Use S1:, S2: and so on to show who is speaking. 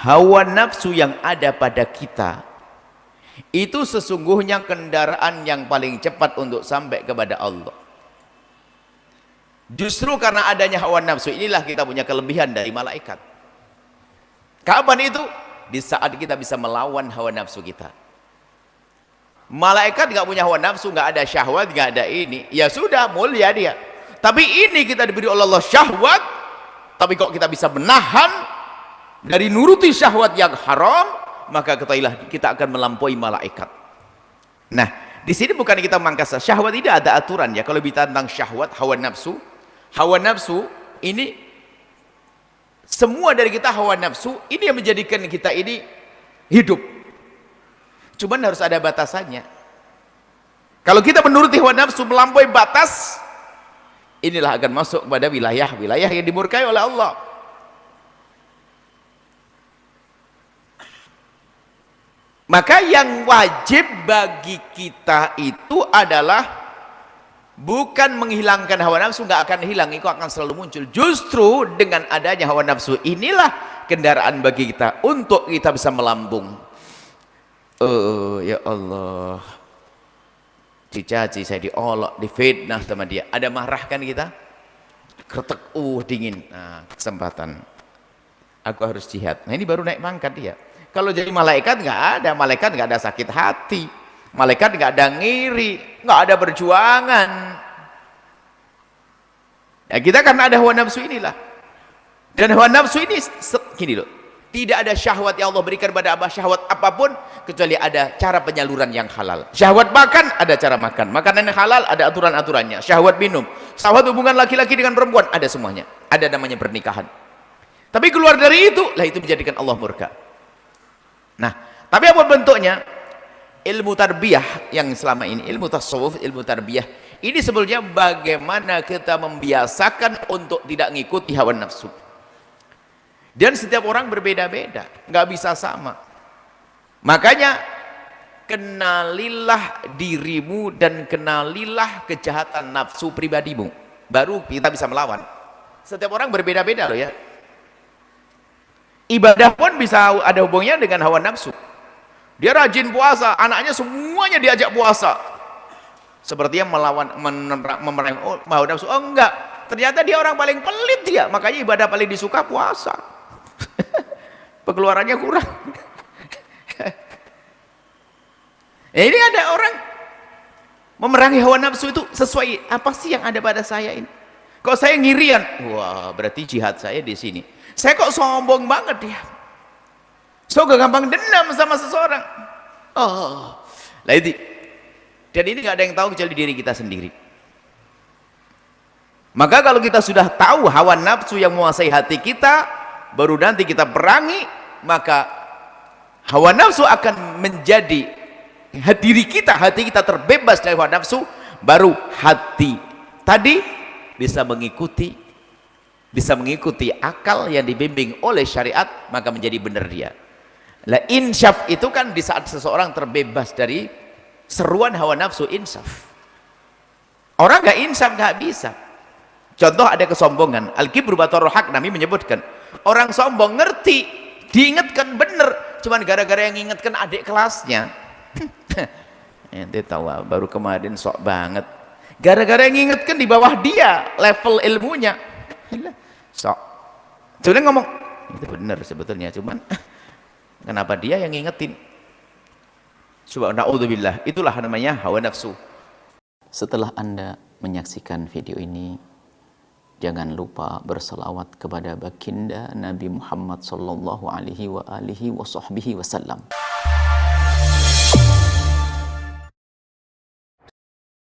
S1: hawa nafsu yang ada pada kita itu sesungguhnya kendaraan yang paling cepat untuk sampai kepada Allah. Justru karena adanya hawa nafsu inilah kita punya kelebihan dari malaikat. Kapan itu? Di saat kita bisa melawan hawa nafsu kita. Malaikat nggak punya hawa nafsu, nggak ada syahwat, nggak ada ini, ya sudah, mulia dia. Tapi ini kita diberi oleh Allah syahwat, tapi kok kita bisa menahan dari nuruti syahwat yang haram, maka ketahuilah kita akan melampaui malaikat. Nah, di sini bukan kita mangkasa syahwat, ini ada aturan ya. Kalau bicara tentang syahwat, hawa nafsu ini semua dari kita hawa nafsu ini yang menjadikan kita ini hidup. Cuman harus ada batasannya. Kalau kita menuruti hawa nafsu melampaui batas, inilah akan masuk pada wilayah-wilayah yang dimurkai oleh Allah. Maka yang wajib bagi kita itu adalah bukan menghilangkan hawa nafsu, nggak akan hilang, itu akan selalu muncul. Justru dengan adanya hawa nafsu inilah kendaraan bagi kita untuk kita bisa melambung. Oh ya Allah, dicaci, saya diolok, difitnah sama dia, ada marah kan kita? Kretek, dingin. Nah, kesempatan aku harus jihad. Nah, ini baru naik pangkat dia. Kalau jadi malaikat nggak ada sakit hati, malaikat nggak ada ngiri, nggak ada perjuangan. Ya, kita karena ada hawa nafsu inilah. Dan hawa nafsu ini gini loh, tidak ada syahwat yang Allah berikan pada syahwat apapun kecuali ada cara penyaluran yang halal. Syahwat makan, ada cara makan. Makanan yang halal ada aturan-aturannya. Syahwat minum, syahwat hubungan laki-laki dengan perempuan, ada semuanya. Ada namanya pernikahan. Tapi keluar dari itu, lah itu menjadikan Allah murka. Nah, tapi apa bentuknya? Ilmu tarbiyah yang selama ini, ilmu tasawuf, ilmu tarbiyah ini sebetulnya bagaimana kita membiasakan untuk tidak ngikuti hawa nafsu. Dan setiap orang berbeda-beda, nggak bisa sama. Makanya kenalilah dirimu dan kenalilah kejahatan nafsu pribadimu, baru kita bisa melawan. Setiap orang berbeda-beda loh ya. Ibadah pun bisa ada hubungannya dengan hawa nafsu. Dia rajin puasa, anaknya semuanya diajak puasa. Seperti yang melawan memerangi hawa nafsu. Oh enggak, ternyata dia orang paling pelit dia, makanya ibadah paling disuka puasa. Pengeluarannya kurang. Ini ada orang memerangi hawa nafsu itu sesuai apa sih yang ada pada saya ini? Kok saya ngirian? Wah, berarti jihad saya di sini. Saya kok sombong banget ya. So gampang dendam sama seseorang. Oh, lah itu. Dan ini nggak ada yang tahu kecuali diri kita sendiri. Maka kalau kita sudah tahu hawa nafsu yang menguasai hati kita, baru nanti kita perangi, maka hawa nafsu akan menjadi diri kita, hati kita terbebas dari hawa nafsu, baru hati tadi bisa mengikuti akal yang dibimbing oleh syariat, maka menjadi benar dia. Lah insyaf itu kan di saat seseorang terbebas dari seruan hawa nafsu, insaf. Orang nggak insaf nggak bisa. Contoh ada kesombongan, al-kibru batarul haq, Nabi menyebutkan orang sombong ngerti, diingatkan bener, cuman gara-gara yang ingatkan adik kelasnya. Ente tahu baru kemarin sok banget, gara-gara yang ingatkan di bawah dia level ilmunya, sok. Sebenarnya ngomong itu bener sebetulnya, cuman kenapa dia yang ngingetin? Subhanallah, itulah namanya hawa nafsu.
S2: Setelah Anda menyaksikan video ini, jangan lupa berselawat kepada baginda Nabi Muhammad sallallahu alaihi wa alihi wa sahbihi wasallam.